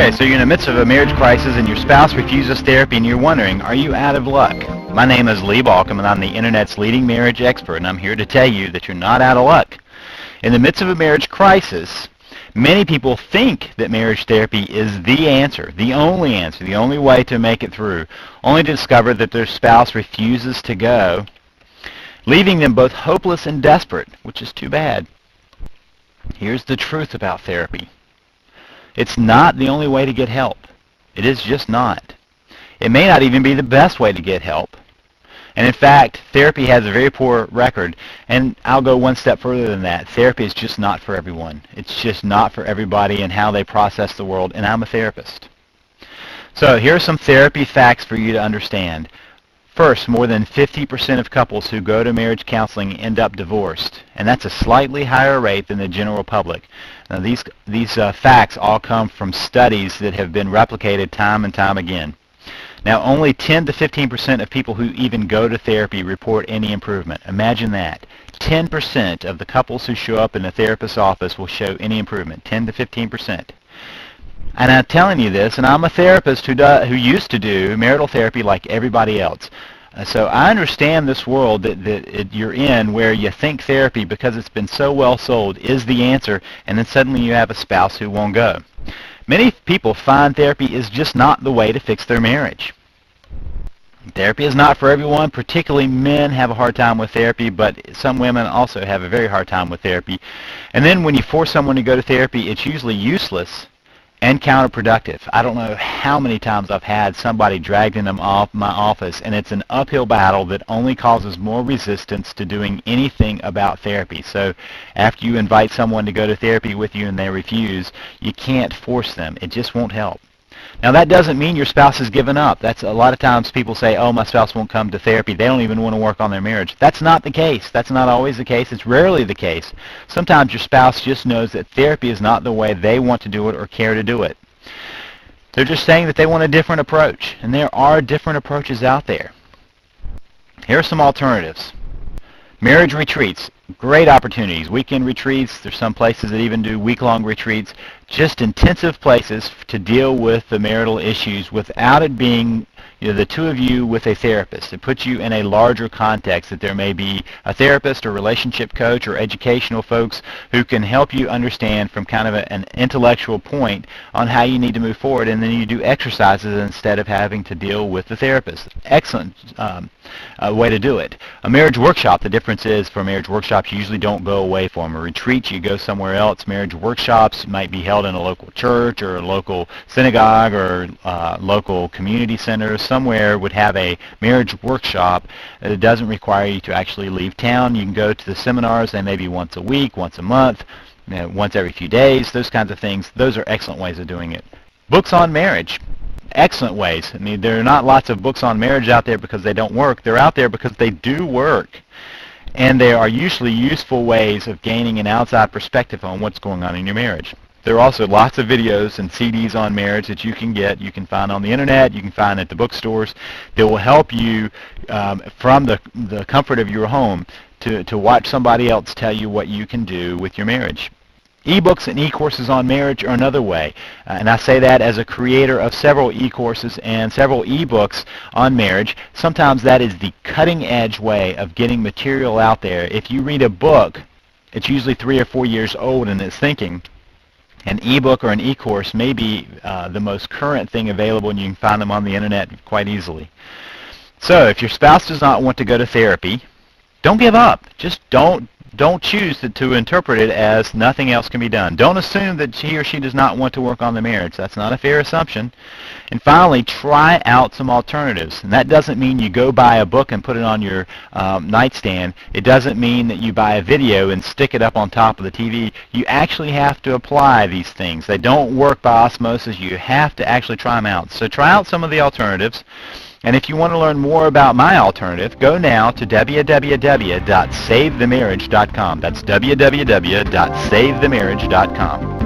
Okay, so you're in the midst of a marriage crisis and your spouse refuses therapy and you're wondering, are you out of luck? My name is Lee Balcom and I'm the Internet's leading marriage expert, and I'm here to tell you that you're not out of luck. In the midst of a marriage crisis, many people think that marriage therapy is the answer, the only way to make it through, only to discover that their spouse refuses to go, leaving them both hopeless and desperate, which is too bad. Here's the truth about therapy. It's not the only way to get help. It is just not. It may not even be the best way to get help. And in fact, therapy has a very poor record, and I'll go one step further than that. Therapy is just not for everyone. It's just not for everybody and how they process the world, and I'm a therapist. So here are some therapy facts for you to understand. First, more than 50% of couples who go to marriage counseling end up divorced, and that's a slightly higher rate than the general public. Now, these facts all come from studies that have been replicated time and time again. Now, only 10 to 15% of people who even go to therapy report any improvement. Imagine that. 10% of the couples who show up in a therapist's office will show any improvement, 10 to 15%. And I'm telling you this, and I'm a therapist who used to do marital therapy like everybody else. So I understand this world that you're in, where you think therapy, because it's been so well sold, is the answer, and then suddenly you have a spouse who won't go. Many people find therapy is just not the way to fix their marriage. Therapy is not for everyone. Particularly men have a hard time with therapy, but some women also have a very hard time with therapy. And then when you force someone to go to therapy, it's usually useless and counterproductive. I don't know how many times I've had somebody dragged into my office, and it's an uphill battle that only causes more resistance to doing anything about therapy. So after you invite someone to go to therapy with you and they refuse, you can't force them. It just won't help. Now, that doesn't mean your spouse has given up. That's a lot of times people say, oh, my spouse won't come to therapy. They don't even want to work on their marriage. That's not the case. That's not always the case. It's rarely the case. Sometimes your spouse just knows that therapy is not the way they want to do it or care to do it. They're just saying that they want a different approach, and there are different approaches out there. Here are some alternatives. Marriage retreats, great opportunities. Weekend retreats, there's some places that even do week-long retreats, just intensive places to deal with the marital issues without it being the two of you with a therapist. It puts you in a larger context, that there may be a therapist or relationship coach or educational folks who can help you understand from kind of an intellectual point on how you need to move forward, and then you do exercises instead of having to deal with the therapist. Excellent way to do it. A marriage workshop, the difference is for marriage workshops, you usually don't go away for them. A retreat, you go somewhere else. Marriage workshops might be held in a local church or a local synagogue or local community center. Somewhere would have a marriage workshop. It doesn't require you to actually leave town. You can go to the seminars. They may be once a week, once a month, once every few days, those kinds of things. Those are excellent ways of doing it. Books on marriage. Excellent ways. I mean, there are not lots of books on marriage out there because they don't work. They're out there because they do work. And they are usually useful ways of gaining an outside perspective on what's going on in your marriage. There are also lots of videos and CDs on marriage that you can get. You can find on the internet. You can find at the bookstores that will help you from the comfort of your home to watch somebody else tell you what you can do with your marriage. E-books and e-courses on marriage are another way, and I say that as a creator of several e-courses and several e-books on marriage. Sometimes that is the cutting-edge way of getting material out there. If you read a book, it's usually 3 or 4 years old in its thinking. An e-book or an e-course may be the most current thing available, and you can find them on the internet quite easily. So if your spouse does not want to go to therapy, don't give up. Just don't choose to interpret it as nothing else can be done. Don't assume that he or she does not want to work on the marriage. That's not a fair assumption. And finally, try out some alternatives. And that doesn't mean you go buy a book and put it on your nightstand. It doesn't mean that you buy a video and stick it up on top of the TV. You actually have to apply these things. They don't work by osmosis. You have to actually try them out. So try out some of the alternatives. And if you want to learn more about my alternative, go now to www.savethemarriage.com. That's www.savethemarriage.com.